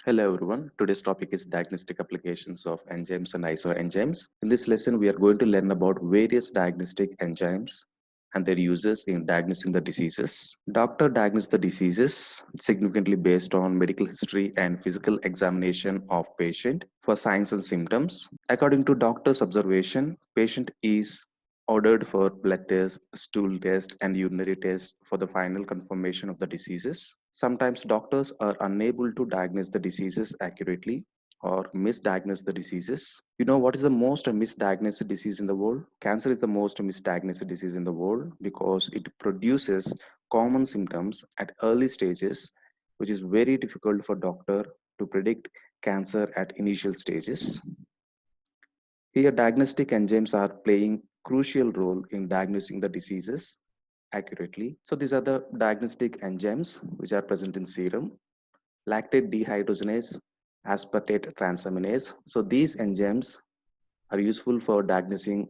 Hello everyone. Today's topic is diagnostic applications of enzymes and isoenzymes. In this lesson, we are going to learn about various diagnostic enzymes and their uses in diagnosing the diseases. Doctor diagnose the diseases significantly based on medical history and physical examination of patient for signs and symptoms. According to doctor's observation, patient is ordered for blood test, stool test, and urinary test for the final confirmation of the diseases. Sometimes doctors are unable to diagnose the diseases accurately or misdiagnose the diseases. You know what is the most misdiagnosed disease in the world? Cancer is the most misdiagnosed disease in the world because it produces common symptoms at early stages, which is very difficult for doctor to predict cancer at initial stages. Here, diagnostic enzymes are playing crucial role in diagnosing the diseases accurately. So these are the diagnostic enzymes which are present in serum. Lactate dehydrogenase, aspartate transaminase. So these enzymes are useful for diagnosing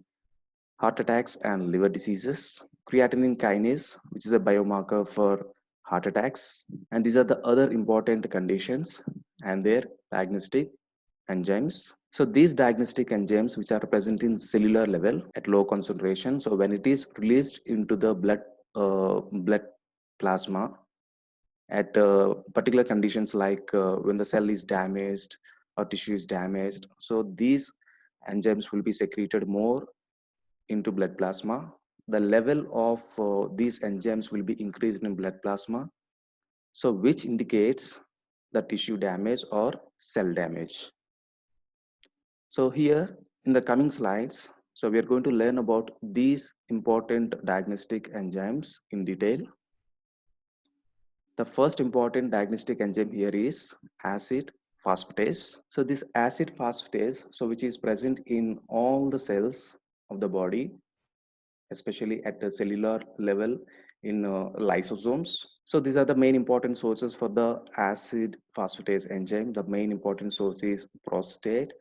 heart attacks and liver diseases. Creatinine kinase, which is a biomarker for heart attacks. And these are the other important conditions and their diagnostic enzymes. So these diagnostic enzymes which are present in cellular level at low concentration. So when it is released into the blood plasma at particular conditions like when the cell is damaged or tissue is damaged. So these enzymes will be secreted more into blood plasma. The level of these enzymes will be increased in blood plasma. So which indicates the tissue damage or cell damage. So here in the coming slides, so we are going to learn about these important diagnostic enzymes in detail. The first important diagnostic enzyme here is acid phosphatase. So this acid phosphatase, so which is present in all the cells of the body, especially at the cellular level in lysosomes. So these are the main important sources for the acid phosphatase enzyme. The main important source is prostate.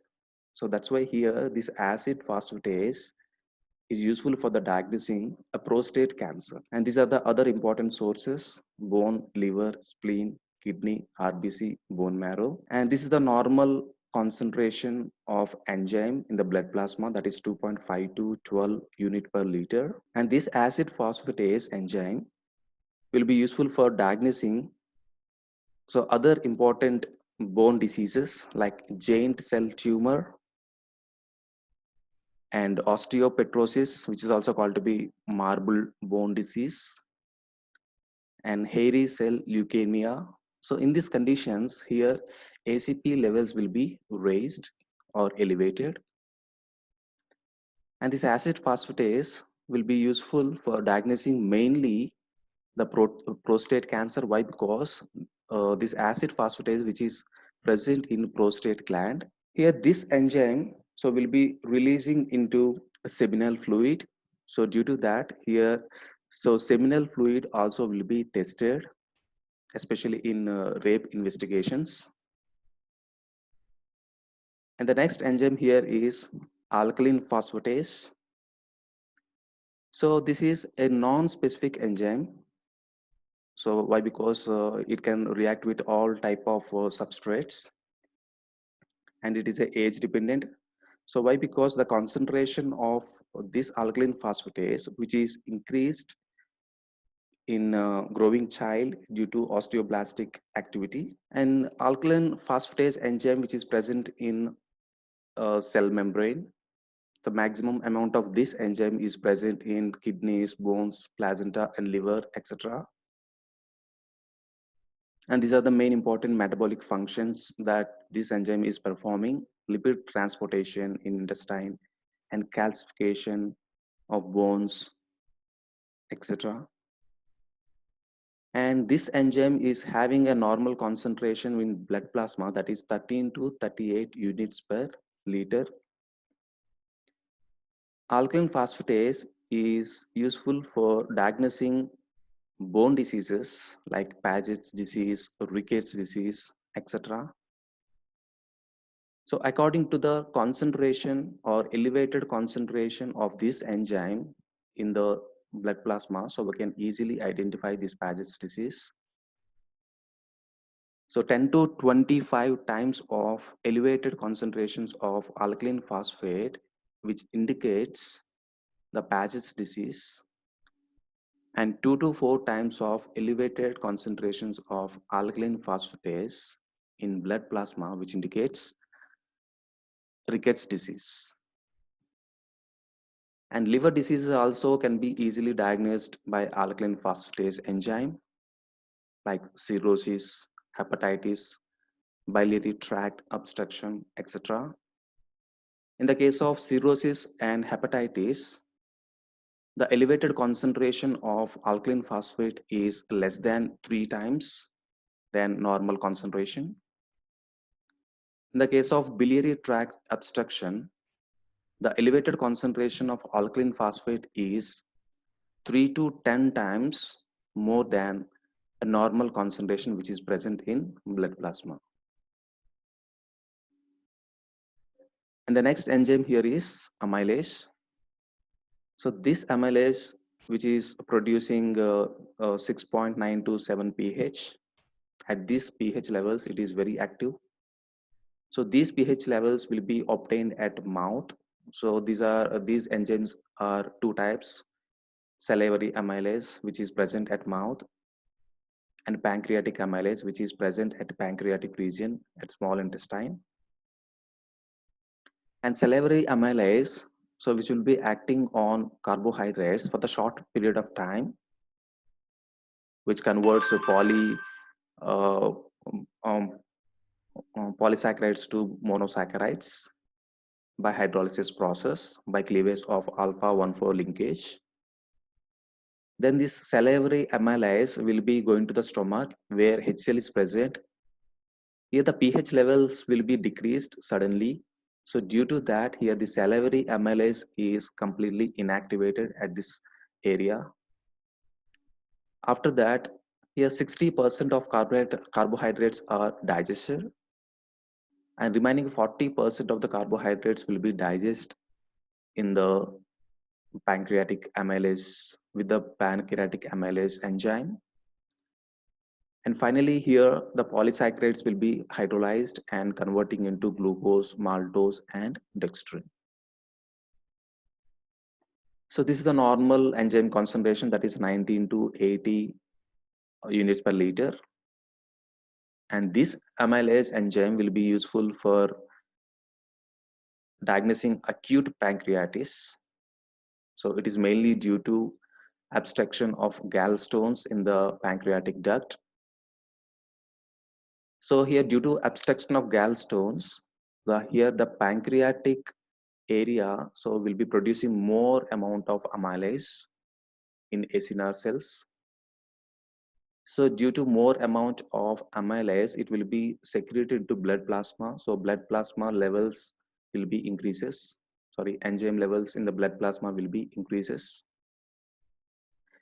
So that's why here this acid phosphatase is useful for the diagnosing a prostate cancer. And these are the other important sources: bone, liver, spleen, kidney, RBC, bone marrow. And this is the normal concentration of enzyme in the blood plasma, that is 2.5 to 12 unit per liter. And this acid phosphatase enzyme will be useful for diagnosing so other important bone diseases like giant cell tumor and osteopetrosis, which is also called to be marble bone disease, and hairy cell leukemia. So in these conditions, here ACP levels will be raised or elevated, and this acid phosphatase will be useful for diagnosing mainly the prostate cancer. Why? Because this acid phosphatase, which is present in prostate gland, here this enzyme so will be releasing into a seminal fluid. So due to that, here so seminal fluid also will be tested, especially in rape investigations. And the next enzyme here is alkaline phosphatase. So this is a non-specific enzyme. So why? Because it can react with all type of substrates, and it is a age dependent. So why? Because the concentration of this alkaline phosphatase, which is increased in growing child due to osteoblastic activity, and alkaline phosphatase enzyme, which is present in cell membrane, the maximum amount of this enzyme is present in kidneys, bones, placenta, and liver, etc. And these are the main important metabolic functions that this enzyme is performing: lipid transportation in intestine and calcification of bones, etc. And this enzyme is having a normal concentration in blood plasma, that is 13 to 38 units per liter. Alkaline phosphatase is useful for diagnosing bone diseases like Paget's disease, Ricketts disease, etc. So according to the concentration or elevated concentration of this enzyme in the blood plasma, so we can easily identify this Paget's disease. So 10 to 25 times of elevated concentrations of alkaline phosphate, which indicates the Paget's disease, and 2 to 4 times of elevated concentrations of alkaline phosphatase in blood plasma, which indicates Ricketts disease. And liver diseases also can be easily diagnosed by alkaline phosphatase enzyme like cirrhosis, hepatitis, biliary tract obstruction, etc. In the case of cirrhosis and hepatitis, the elevated concentration of alkaline phosphate is less than 3 times than normal concentration. In the case of biliary tract obstruction, the elevated concentration of alkaline phosphate is 3 to 10 times more than a normal concentration which is present in blood plasma. And the next enzyme here is amylase. So this amylase, which is producing 6.9 to 7 pH, at these pH levels, it is very active. So these pH levels will be obtained at mouth. So these enzymes are two types: salivary amylase, which is present at mouth, and pancreatic amylase, which is present at pancreatic region at small intestine. And salivary amylase, so which will be acting on carbohydrates for the short period of time, which converts uh, um, polysaccharides to monosaccharides by hydrolysis process by cleavage of alpha 1,4 linkage. Then this salivary amylase will be going to the stomach where HCl is present. Here the pH levels will be decreased suddenly. So due to that, here the salivary amylase is completely inactivated at this area. After that, here 60% of carbohydrates are digested, and remaining 40% of the carbohydrates will be digested in the pancreatic amylase with the pancreatic amylase enzyme. And finally, here the polysaccharides will be hydrolyzed and converting into glucose, maltose, and dextrin. So this is the normal enzyme concentration, that is 19 to 80 units per liter. And this amylase enzyme will be useful for diagnosing acute pancreatitis. So it is mainly due to obstruction of gallstones in the pancreatic duct. So here, due to obstruction of gallstones, here the pancreatic area so will be producing more amount of amylase in acinar cells. So due to more amount of amylase, it will be secreted to blood plasma. So blood plasma levels will be increases. Sorry, enzyme levels in the blood plasma will be increases.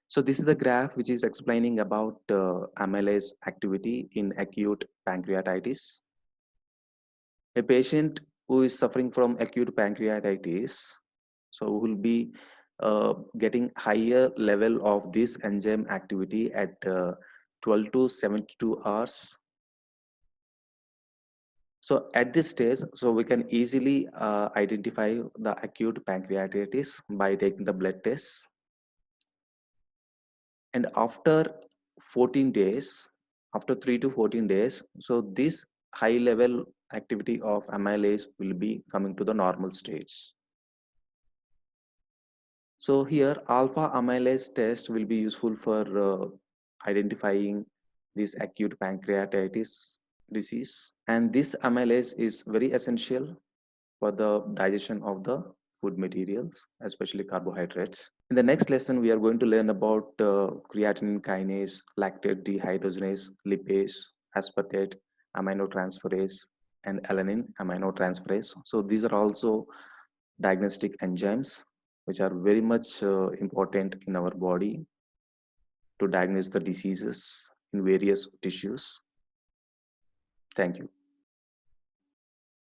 So this is the graph which is explaining about amylase activity in acute pancreatitis. A patient who is suffering from acute pancreatitis, so will be getting higher level of this enzyme activity at 12 to 72 hours. So at this stage, so we can easily identify the acute pancreatitis by taking the blood tests. And after 14 days, after 3 to 14 days, so this high level activity of amylase will be coming to the normal stage. So here alpha amylase test will be useful for identifying this acute pancreatitis disease. And this amylase is very essential for the digestion of the food materials, especially carbohydrates. In the next lesson, we are going to learn about creatinine kinase, lactate dehydrogenase, lipase, aspartate, aminotransferase, and alanine aminotransferase. So these are also diagnostic enzymes which are very much important in our body to diagnose the diseases in various tissues. Thank you.